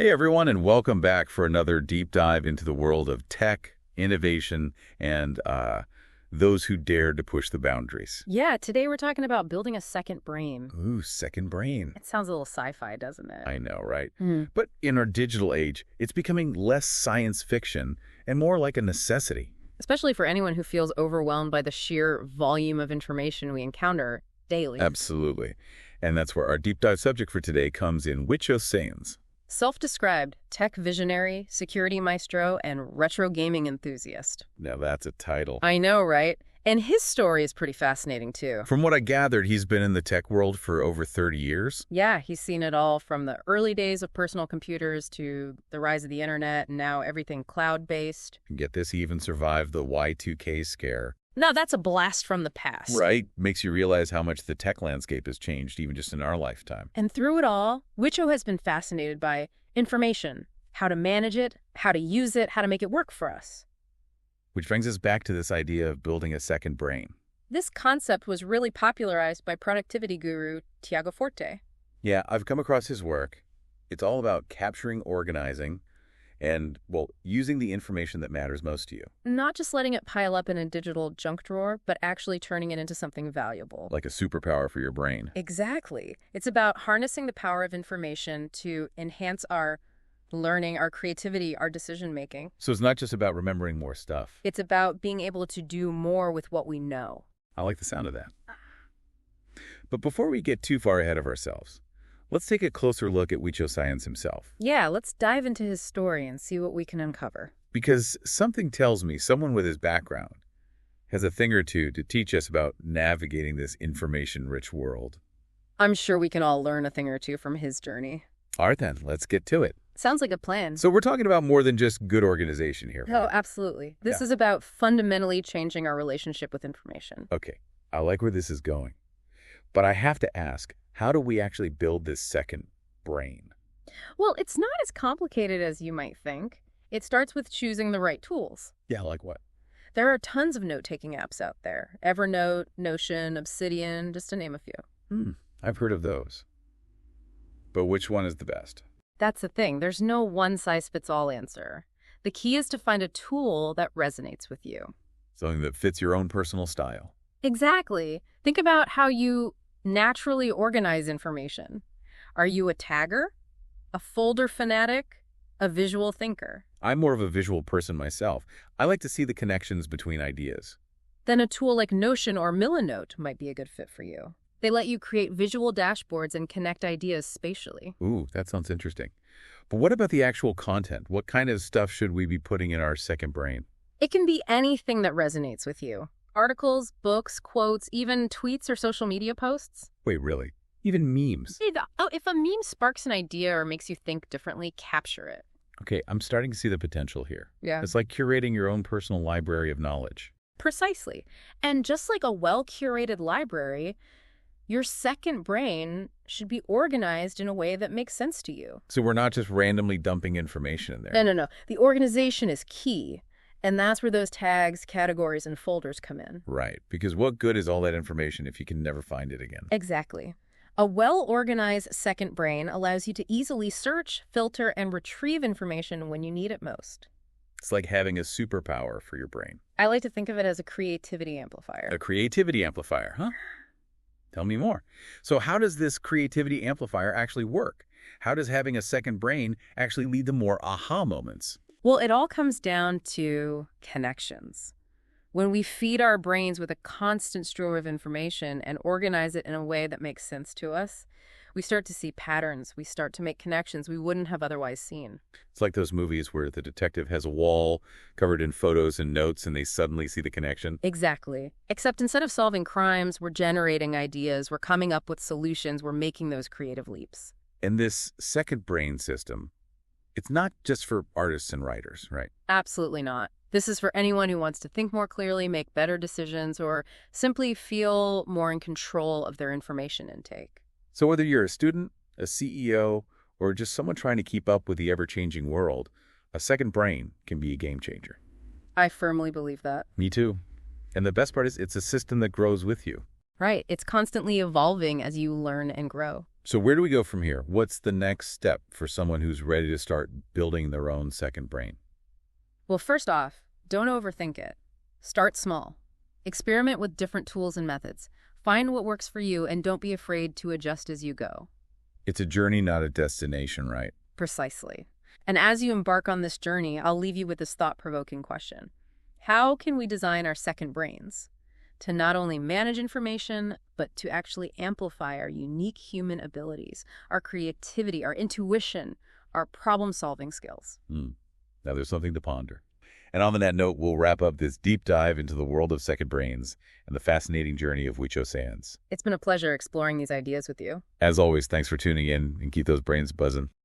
Hey everyone, and welcome back for another deep dive into the world of tech, innovation, and those who dare to push the boundaries. Yeah, today we're talking about building a second brain. Ooh, second brain. It sounds a little sci-fi, doesn't it? I know, right? Mhm. But in our digital age, it's becoming less science fiction and more like a necessity. Especially for anyone who feels overwhelmed by the sheer volume of information we encounter daily. Absolutely. And that's where our deep dive subject for today comes in, Sayans. Self-described tech visionary, security maestro, and retro gaming enthusiast. Now that's a title. I know, right? And his story is pretty fascinating, too. From what I gathered, he's been in the tech world for over 30 years. Yeah, he's seen it all from the early days of personal computers to the rise of the internet, and now everything cloud-based. And get this, he even survived the Y2K scare. Now, that's a blast from the past. Right. Makes you realize how much the tech landscape has changed even just in our lifetime. And through it all, Wicho has been fascinated by information, how to manage it, how to use it, how to make it work for us. Which brings us back to this idea of building a second brain. This concept was really popularized by productivity guru Tiago Forte. Yeah, I've come across his work. It's all about capturing, organizing, and, well, using the information that matters most to you. Not just letting it pile up in a digital junk drawer, but actually turning it into something valuable. Like a superpower for your brain. Exactly. It's about harnessing the power of information to enhance our learning, our creativity, our decision-making. So it's not just about remembering more stuff. It's about being able to do more with what we know. I like the sound of that. But before we get too far ahead of ourselves, let's take a closer look at Sayans himself. Yeah, let's dive into his story and see what we can uncover. Because something tells me someone with his background has a thing or two to teach us about navigating this information-rich world. I'm sure we can all learn a thing or two from his journey. All right, then, let's get to it. Sounds like a plan. So we're talking about more than just good organization here. Oh, absolutely. This is about fundamentally changing our relationship with information. Okay, I like where this is going. But I have to ask, how do we actually build this second brain? Well, it's not as complicated as you might think. It starts with choosing the right tools. Yeah, like what? There are tons of note-taking apps out there. Evernote, Notion, Obsidian, just to name a few. I've heard of those. But which one is the best? That's the thing. There's no one-size-fits-all answer. The key is to find a tool that resonates with you. Something that fits your own personal style. Exactly. Think about how you naturally organize information. Are you a tagger, a folder fanatic, a visual thinker? I'm more of a visual person myself. I like to see the connections between ideas. Then a tool like Notion or Milanote might be a good fit for you. They let you create visual dashboards and connect ideas spatially. Ooh, that sounds interesting. But what about the actual content? What kind of stuff should we be putting in our second brain? It can be anything that resonates with you. Articles, books, quotes, even tweets or social media posts. Wait, really? Even memes? If a meme sparks an idea or makes you think differently, capture it. Okay, I'm starting to see the potential here. Yeah. It's like curating your own personal library of knowledge. Precisely. And just like a well-curated library, your second brain should be organized in a way that makes sense to you. So we're not just randomly dumping information in there. No. The organization is key. And that's where those tags, categories, and folders come in. Right, because what good is all that information if you can never find it again? Exactly. A well-organized second brain allows you to easily search, filter, and retrieve information when you need it most. It's like having a superpower for your brain. I like to think of it as a creativity amplifier. A creativity amplifier, huh? Tell me more. So how does this creativity amplifier actually work? How does having a second brain actually lead to more aha moments? Well, it all comes down to connections. When we feed our brains with a constant stream of information and organize it in a way that makes sense to us, we start to see patterns. We start to make connections we wouldn't have otherwise seen. It's like those movies where the detective has a wall covered in photos and notes and they suddenly see the connection. Exactly. Except instead of solving crimes, we're generating ideas, we're coming up with solutions, we're making those creative leaps. And this second brain system, it's not just for artists and writers, right? Absolutely not. This is for anyone who wants to think more clearly, make better decisions, or simply feel more in control of their information intake. So whether you're a student, a CEO, or just someone trying to keep up with the ever-changing world, a second brain can be a game changer. I firmly believe that. Me too. And the best part is it's a system that grows with you. Right. It's constantly evolving as you learn and grow. So where do we go from here? What's the next step for someone who's ready to start building their own second brain? Well, first off, don't overthink it. Start small. Experiment with different tools and methods. Find what works for you and don't be afraid to adjust as you go. It's a journey, not a destination, right? Precisely. And as you embark on this journey, I'll leave you with this thought-provoking question. How can we design our second brains to not only manage information, but to actually amplify our unique human abilities, our creativity, our intuition, our problem-solving skills? Now there's something to ponder. And on that note, we'll wrap up this deep dive into the world of second brains and the fascinating journey of Wicho Sands. It's been a pleasure exploring these ideas with you. As always, thanks for tuning in and keep those brains buzzing.